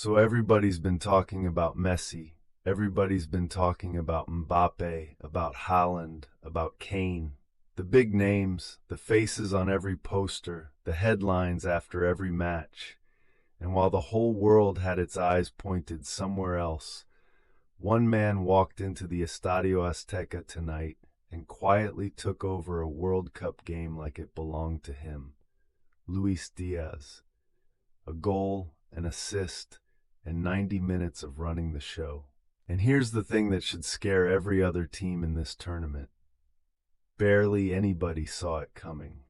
So everybody's been talking about Messi. Everybody's been talking about Mbappé, about Haaland, about Kane. The big names, the faces on every poster, the headlines after every match. And while the whole world had its eyes pointed somewhere else, one man walked into the Estadio Azteca tonight and quietly took over a World Cup game like it belonged to him. Luis Díaz. A goal, an assist, and 90 minutes of running the show. And here's the thing that should scare every other team in this tournament. Barely anybody saw it coming.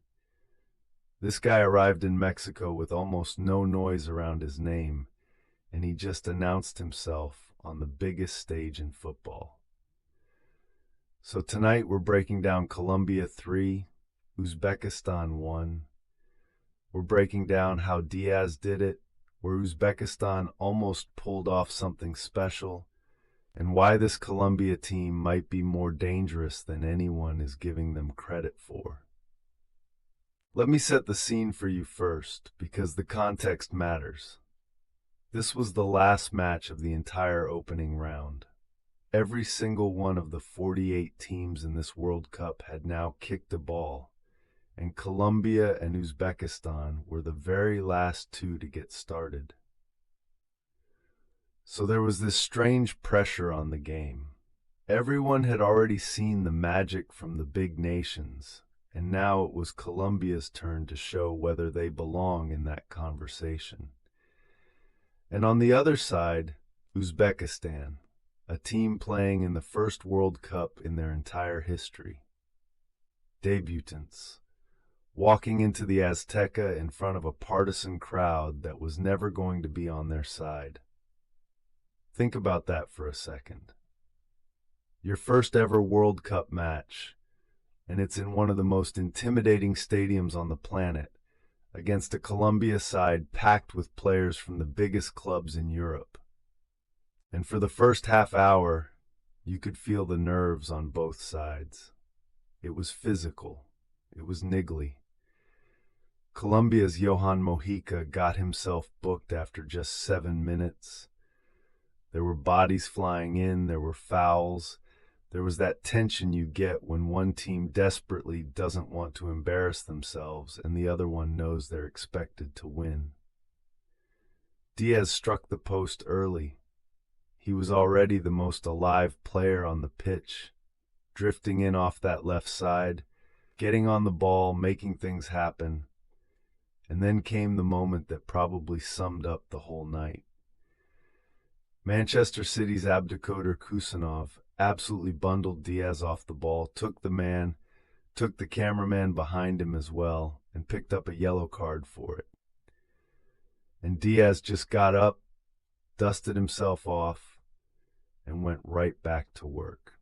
This guy arrived in Mexico with almost no noise around his name, and he just announced himself on the biggest stage in football. So tonight we're breaking down Colombia 3, Uzbekistan 1. We're breaking down how Diaz did it, where Uzbekistan almost pulled off something special, and why this Colombia team might be more dangerous than anyone is giving them credit for. Let me set the scene for you first, because the context matters. This was the last match of the entire opening round. Every single one of the 48 teams in this World Cup had now kicked a ball, and Colombia and Uzbekistan were the very last two to get started. So there was this strange pressure on the game. Everyone had already seen the magic from the big nations, and now it was Colombia's turn to show whether they belong in that conversation. And on the other side, Uzbekistan, a team playing in the first World Cup in their entire history. Debutants, walking into the Azteca in front of a partisan crowd that was never going to be on their side. Think about that for a second. Your first ever World Cup match, and it's in one of the most intimidating stadiums on the planet, against a Colombia side packed with players from the biggest clubs in Europe. And for the first half hour, you could feel the nerves on both sides. It was physical. It was niggly. Colombia's Johan Mojica got himself booked after just 7 minutes. There were bodies flying in, there were fouls. There was that tension you get when one team desperately doesn't want to embarrass themselves and the other one knows they're expected to win. Diaz struck the post early. He was already the most alive player on the pitch, drifting in off that left side, getting on the ball, making things happen. And then came the moment that probably summed up the whole night. Manchester City's Abdülkadir Kusanov absolutely bundled Diaz off the ball, took the cameraman behind him as well, and picked up a yellow card for it. And Diaz just got up, dusted himself off, and went right back to work.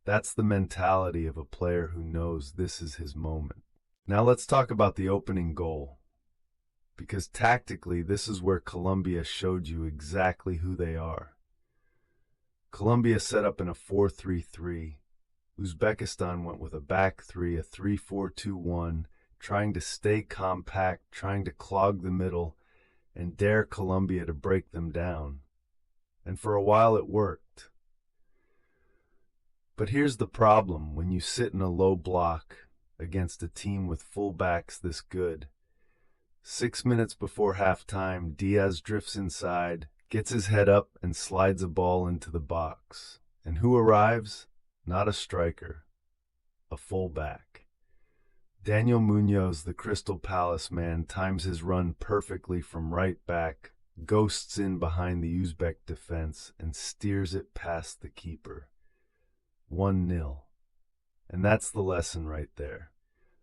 That's the mentality of a player who knows this is his moment. Now let's talk about the opening goal, because tactically this is where Colombia showed you exactly who they are. Colombia set up in a 4-3-3. Uzbekistan went with a back three, a 3-4-2-1, trying to stay compact, trying to clog the middle, and dare Colombia to break them down. And for a while it worked. But here's the problem when you sit in a low block against a team with fullbacks this good. 6 minutes before halftime, Diaz drifts inside, gets his head up, and slides a ball into the box. And who arrives? Not a striker, a fullback. Daniel Muñoz, the Crystal Palace man, times his run perfectly from right back, ghosts in behind the Uzbek defense, and steers it past the keeper. 1-0. And that's the lesson right there.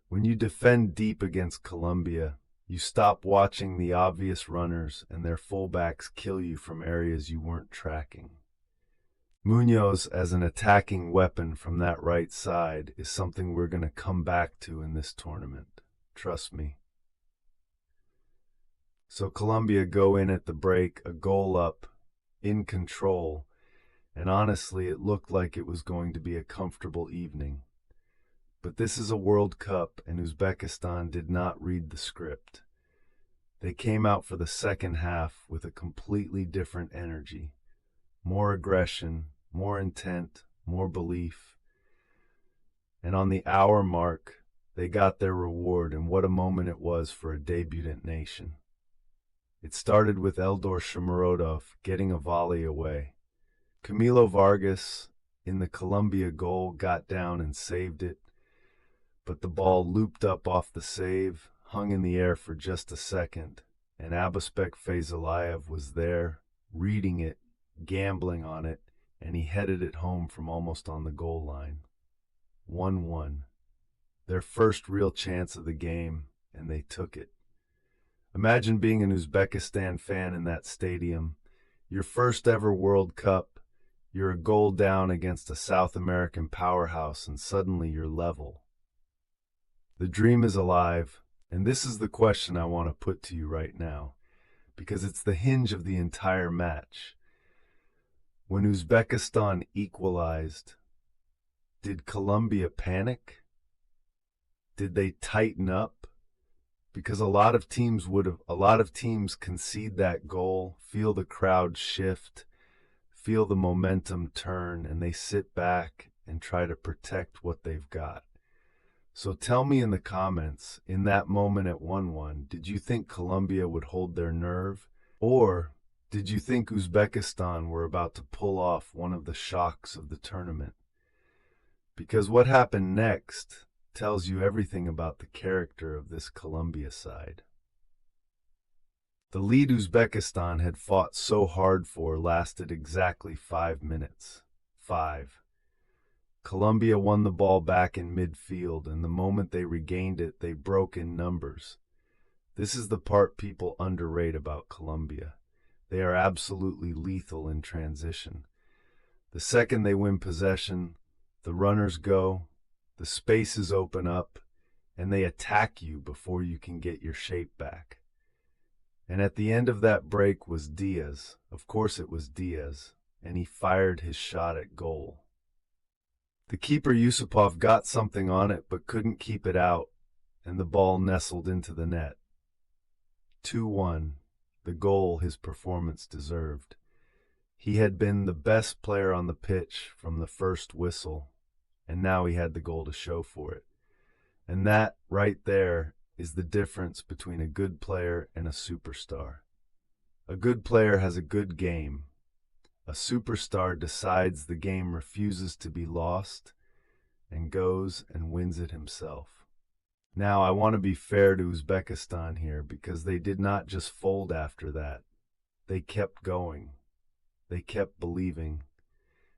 When you defend deep against Colombia, you stop watching the obvious runners and their fullbacks kill you from areas you weren't tracking. Muñoz as an attacking weapon from that right side is something we're going to come back to in this tournament. Trust me. So Colombia go in at the break, a goal up, in control, and honestly it looked like it was going to be a comfortable evening. But this is a World Cup, and Uzbekistan did not read the script. They came out for the second half with a completely different energy. More aggression, more intent, more belief. And on the hour mark, they got their reward, and what a moment it was for a debutant nation. It started with Eldor Shomurodov getting a volley away. Camilo Vargas in the Colombia goal got down and saved it, but the ball looped up off the save, hung in the air for just a second, and Abusbek Fayzullaev was there, reading it, gambling on it, and he headed it home from almost on the goal line. 1-1. Their first real chance of the game, and they took it. Imagine being an Uzbekistan fan in that stadium. Your first ever World Cup, you're a goal down against a South American powerhouse, and suddenly you're level. The dream is alive, and this is the question I want to put to you right now, because it's the hinge of the entire match. When Uzbekistan equalized, did Colombia panic? Did they tighten up? Because a lot of teams concede that goal, feel the crowd shift, feel the momentum turn, and they sit back and try to protect what they've got. So tell me in the comments, in that moment at 1-1, did you think Colombia would hold their nerve? Or did you think Uzbekistan were about to pull off one of the shocks of the tournament? Because what happened next tells you everything about the character of this Colombia side. The lead Uzbekistan had fought so hard for lasted exactly 5 minutes. 5. Colombia won the ball back in midfield, and the moment they regained it, they broke in numbers. This is the part people underrate about Colombia. They are absolutely lethal in transition. The second they win possession, the runners go, the spaces open up, and they attack you before you can get your shape back. And at the end of that break was Díaz. Of course it was Díaz, and he fired his shot at goal. The keeper Yusupov got something on it but couldn't keep it out, and the ball nestled into the net. 2-1, the goal his performance deserved. He had been the best player on the pitch from the first whistle, and now he had the goal to show for it. And that, right there, is the difference between a good player and a superstar. A good player has a good game. A superstar decides the game refuses to be lost and goes and wins it himself. Now, I want to be fair to Uzbekistan here, because they did not just fold after that. They kept going. They kept believing.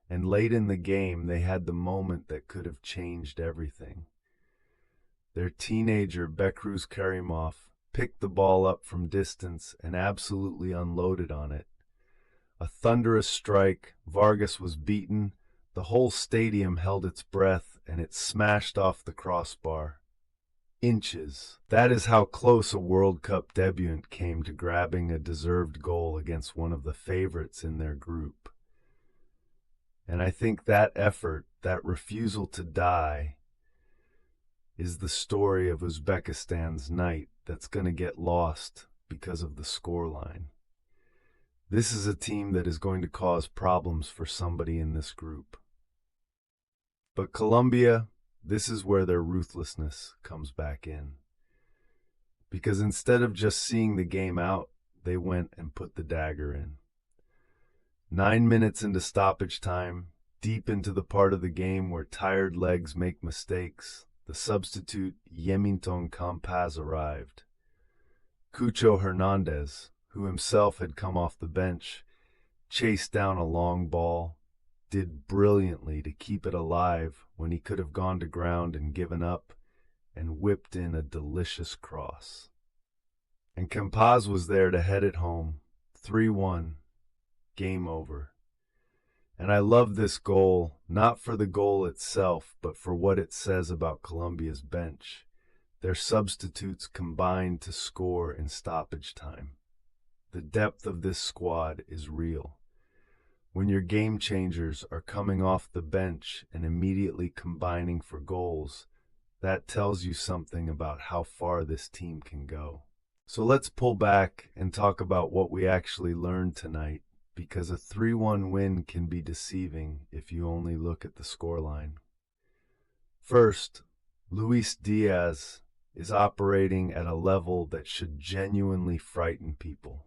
And late in the game, they had the moment that could have changed everything. Their teenager, Bekruz Karimov, picked the ball up from distance and absolutely unloaded on it. A thunderous strike, Vargas was beaten, the whole stadium held its breath, and it smashed off the crossbar. Inches. That is how close a World Cup debutant came to grabbing a deserved goal against one of the favorites in their group. And I think that effort, that refusal to die, is the story of Uzbekistan's night that's going to get lost because of the scoreline. This is a team that is going to cause problems for somebody in this group. But Colombia, this is where their ruthlessness comes back in. Because instead of just seeing the game out, they went and put the dagger in. 9 minutes into stoppage time, deep into the part of the game where tired legs make mistakes, the substitute Yemintong Campaz arrived. Cucho Hernandez, who himself had come off the bench, chased down a long ball, did brilliantly to keep it alive when he could have gone to ground and given up, and whipped in a delicious cross. And Campaz was there to head it home. 3-1. Game over. And I love this goal, not for the goal itself, but for what it says about Colombia's bench. Their substitutes combined to score in stoppage time. The depth of this squad is real. When your game changers are coming off the bench and immediately combining for goals, that tells you something about how far this team can go. So let's pull back and talk about what we actually learned tonight, because a 3-1 win can be deceiving if you only look at the scoreline. First, Luis Díaz is operating at a level that should genuinely frighten people.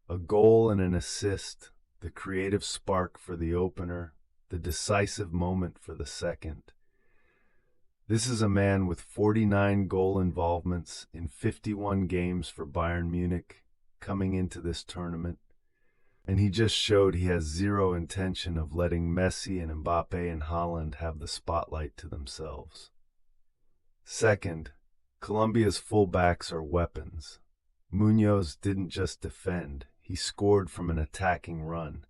A goal and an assist, the creative spark for the opener, the decisive moment for the second. This is a man with 49 goal involvements in 51 games for Bayern Munich coming into this tournament, and he just showed he has zero intention of letting Messi and Mbappé and Haaland have the spotlight to themselves. Second, Colombia's fullbacks are weapons. Muñoz didn't just defend, he scored from an attacking run.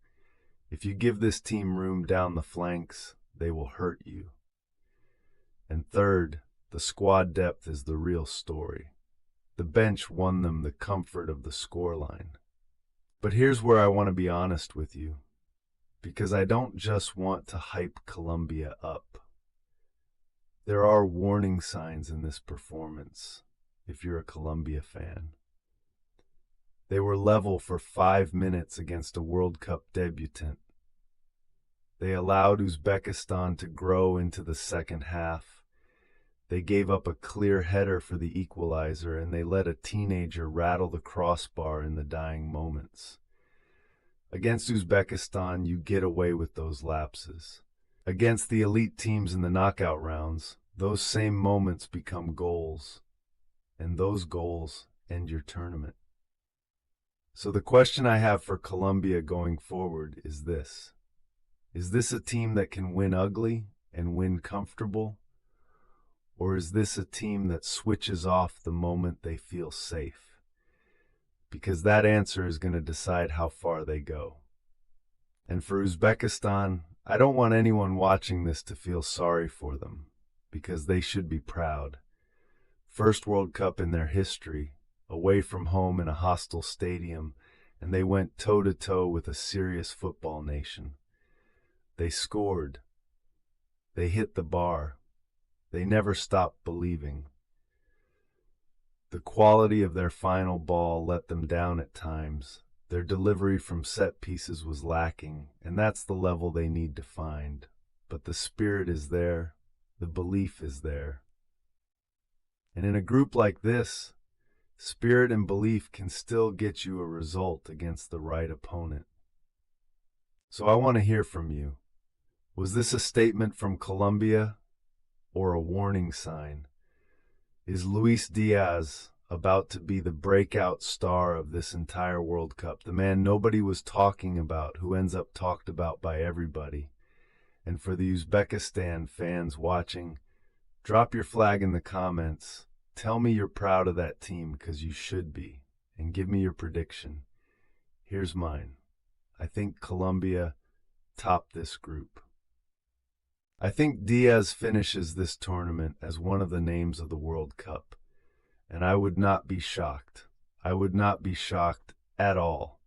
If you give this team room down the flanks, they will hurt you. And third, the squad depth is the real story. The bench won them the comfort of the scoreline. But here's where I want to be honest with you, because I don't just want to hype Colombia up. There are warning signs in this performance, if you're a Colombia fan. They were level for 5 minutes against a World Cup debutant. They allowed Uzbekistan to grow into the second half. They gave up a clear header for the equalizer, and they let a teenager rattle the crossbar in the dying moments. Against Uzbekistan, you get away with those lapses. Against the elite teams in the knockout rounds, those same moments become goals, and those goals end your tournament. So the question I have for Colombia going forward is this. Is this a team that can win ugly and win comfortable? Or is this a team that switches off the moment they feel safe? Because that answer is going to decide how far they go. And for Uzbekistan, I don't want anyone watching this to feel sorry for them, because they should be proud. First World Cup in their history, away from home in a hostile stadium, and they went toe-to-toe with a serious football nation. They scored. They hit the bar. They never stopped believing. The quality of their final ball let them down at times. Their delivery from set pieces was lacking, and that's the level they need to find. But the spirit is there. The belief is there. And in a group like this, spirit and belief can still get you a result against the right opponent. So I want to hear from you. Was this a statement from Colombia or a warning sign? Is Luis Díaz about to be the breakout star of this entire World Cup, the man nobody was talking about who ends up talked about by everybody? And for the Uzbekistan fans watching, drop your flag in the comments. Tell me you're proud of that team, because you should be, and give me your prediction. Here's mine. I think Colombia topped this group. I think Díaz finishes this tournament as one of the names of the World Cup, and I would not be shocked. I would not be shocked at all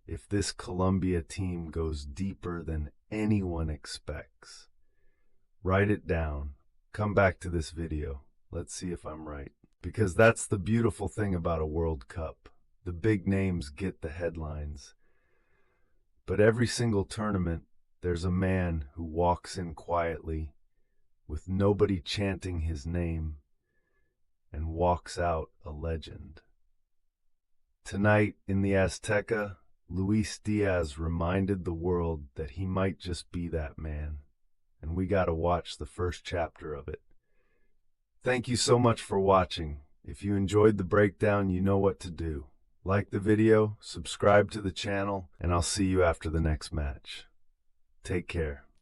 if this Colombia team goes deeper than anyone expects. Write it down. Come back to this video. Let's see if I'm right. Because that's the beautiful thing about a World Cup. The big names get the headlines. But every single tournament, there's a man who walks in quietly, with nobody chanting his name, and walks out a legend. Tonight in the Azteca, Luis Díaz reminded the world that he might just be that man, and we got to watch the first chapter of it. Thank you so much for watching. If you enjoyed the breakdown, you know what to do. Like the video, subscribe to the channel, and I'll see you after the next match. Take care.